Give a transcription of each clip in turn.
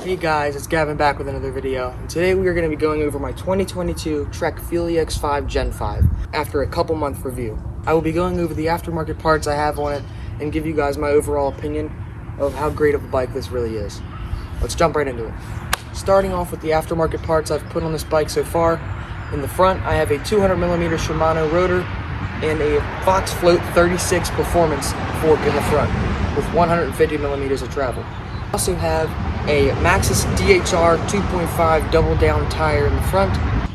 Hey guys, it's Gavin back with another video, and today we are going to be going over my 2022 Trek Fuel EX5 Gen 5 after a couple month review. I will be going over the aftermarket parts I have on it and give you guys my overall opinion of how great of a bike this really is. Let's jump right into it. Starting off with the aftermarket parts I've put on this bike so far. In the front, I have a 200mm Shimano rotor and a Fox Float 36 Performance fork in the front with 150mm of travel. I also have a Maxxis DHR 2.5 double down tire in the front.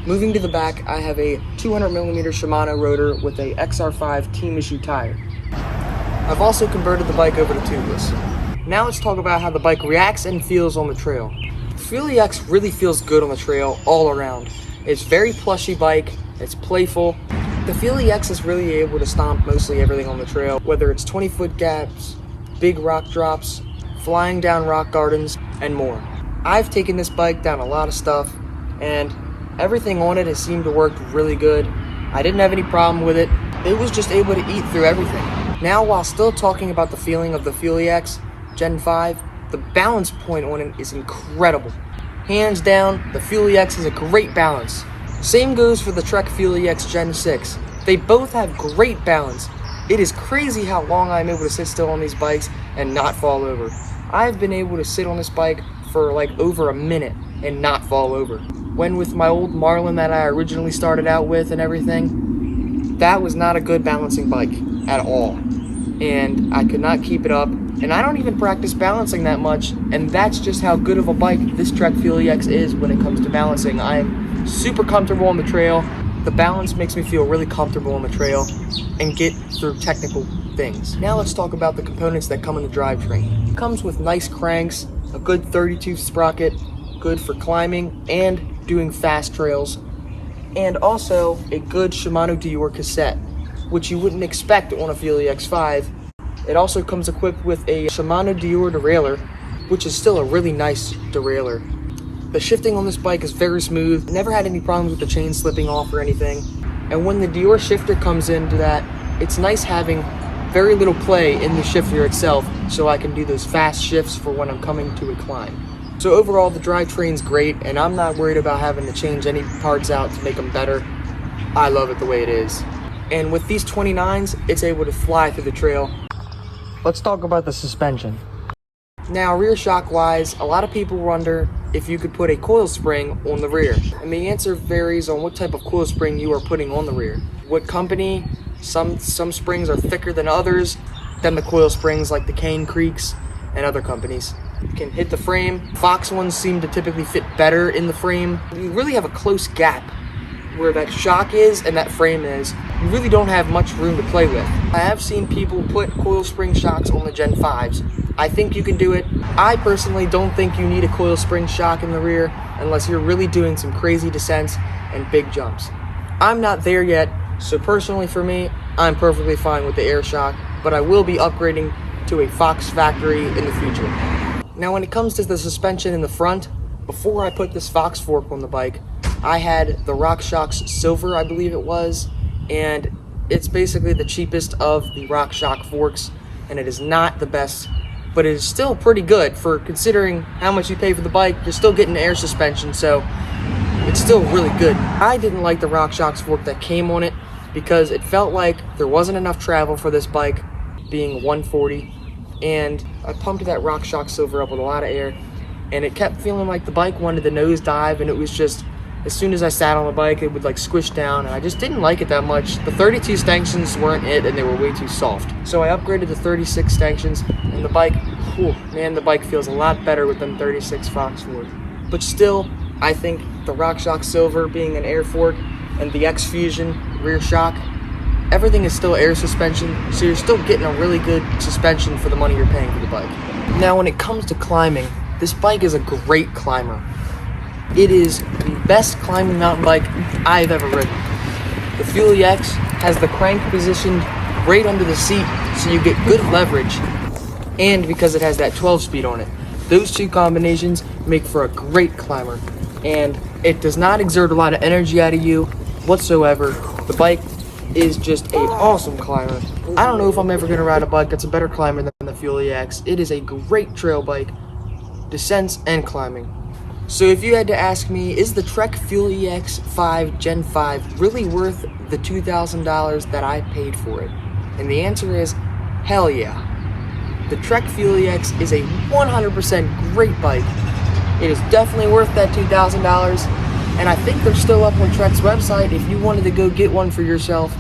Moving to the back, I have a 200mm Shimano rotor with a XR5 team issue tire. I've also converted the bike over to tubeless. Now let's talk about how the bike reacts and feels on the trail. The Fuel EX really feels good on the trail all around. It's very plushy bike, it's playful. The Fuel EX is really able to stomp mostly everything on the trail, whether it's 20-foot gaps, big rock drops, flying down rock gardens, and more. I've taken this bike down a lot of stuff, and everything on it has seemed to work really good. I didn't have any problem with it. It was just able to eat through everything. Now, while still talking about the feeling of the Fuel EX Gen 5, the balance point on it is incredible. Hands down, the Fuel EX has a great balance. Same goes for the Trek Fuel EX Gen 6. They both have great balance. It is crazy how long I'm able to sit still on these bikes and not fall over. I've been able to sit on this bike for like over a minute and not fall over. When with my old Marlin that I originally started out with and everything, that was not a good balancing bike at all. And I could not keep it up. And I don't even practice balancing that much. And that's just how good of a bike this Trek Fuel EX is when it comes to balancing. I'm super comfortable on the trail. The balance makes me feel really comfortable on the trail and get through technical things. Now let's talk about the components that come in the drivetrain. It comes with nice cranks, a good 32 sprocket, good for climbing and doing fast trails, and also a good Shimano Deore cassette, which you wouldn't expect on a Fuel EX5. It also comes equipped with a Shimano Deore derailleur, which is still a really nice derailleur. The shifting on this bike is very smooth. Never had any problems with the chain slipping off or anything. And when the Deore shifter comes into that, it's nice having very little play in the shifter itself, so I can do those fast shifts for when I'm coming to a climb. So overall, the drivetrain's great, and I'm not worried about having to change any parts out to make them better. I love it the way it is. And with these 29s, it's able to fly through the trail. Let's talk about the suspension. Now, rear shock wise, a lot of people wonder if you could put a coil spring on the rear. And the answer varies on what type of coil spring you are putting on the rear. What company? Some springs are thicker than others, than the coil springs like the Cane Creeks and other companies. You can hit the frame. Fox ones seem to typically fit better in the frame. You really have a close gap where that shock is and that frame is. You really don't have much room to play with. I have seen people put coil spring shocks on the Gen 5s. I think you can do it. I personally don't think you need a coil spring shock in the rear unless you're really doing some crazy descents and big jumps. I'm not there yet, so personally for me, I'm perfectly fine with the air shock, but I will be upgrading to a Fox factory in the future. Now when it comes to the suspension in the front, before I put this Fox fork on the bike, I had the RockShox Silver, I believe it was, and it's basically the cheapest of the RockShox forks, and it is not the best, but it is still pretty good for considering how much you pay for the bike. You're still getting air suspension, so it's still really good. I didn't like the RockShox fork that came on it because it felt like there wasn't enough travel for this bike, being 140, and I pumped that RockShox Silver up with a lot of air, and it kept feeling like the bike wanted to nosedive, and it was just, as soon as I sat on the bike, it would like squish down, and I just didn't like it that much. The 32 stanchions weren't it, and they were way too soft. So I upgraded to 36 stanchions, and the bike, man, the bike feels a lot better with them 36 Fox fork. But still, I think the RockShox Silver being an air fork and the X Fusion rear shock, everything is still air suspension, so you're still getting a really good suspension for the money you're paying for the bike. Now, when it comes to climbing, this bike is a great climber. It is the best climbing mountain bike I've ever ridden. The Fuel EX has the crank positioned right under the seat, so you get good leverage, and because it has that 12-speed on it. Those two combinations make for a great climber, and it does not exert a lot of energy out of you whatsoever. The bike is just an awesome climber. I don't know if I'm ever going to ride a bike that's a better climber than the Fuel EX. It is a great trail bike, descents, and climbing. So if you had to ask me, is the Trek Fuel EX5 Gen 5 really worth the $2,000 that I paid for it? And the answer is, hell yeah. The Trek Fuel EX is a 100% great bike. It is definitely worth that $2,000, and I think they're still up on Trek's website. If you wanted to go get one for yourself,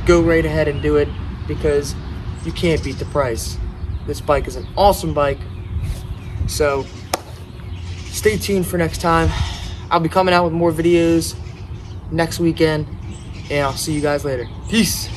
go right ahead and do it, because you can't beat the price. This bike is an awesome bike, so stay tuned for next time. I'll be coming out with more videos next weekend, and I'll see you guys later. Peace.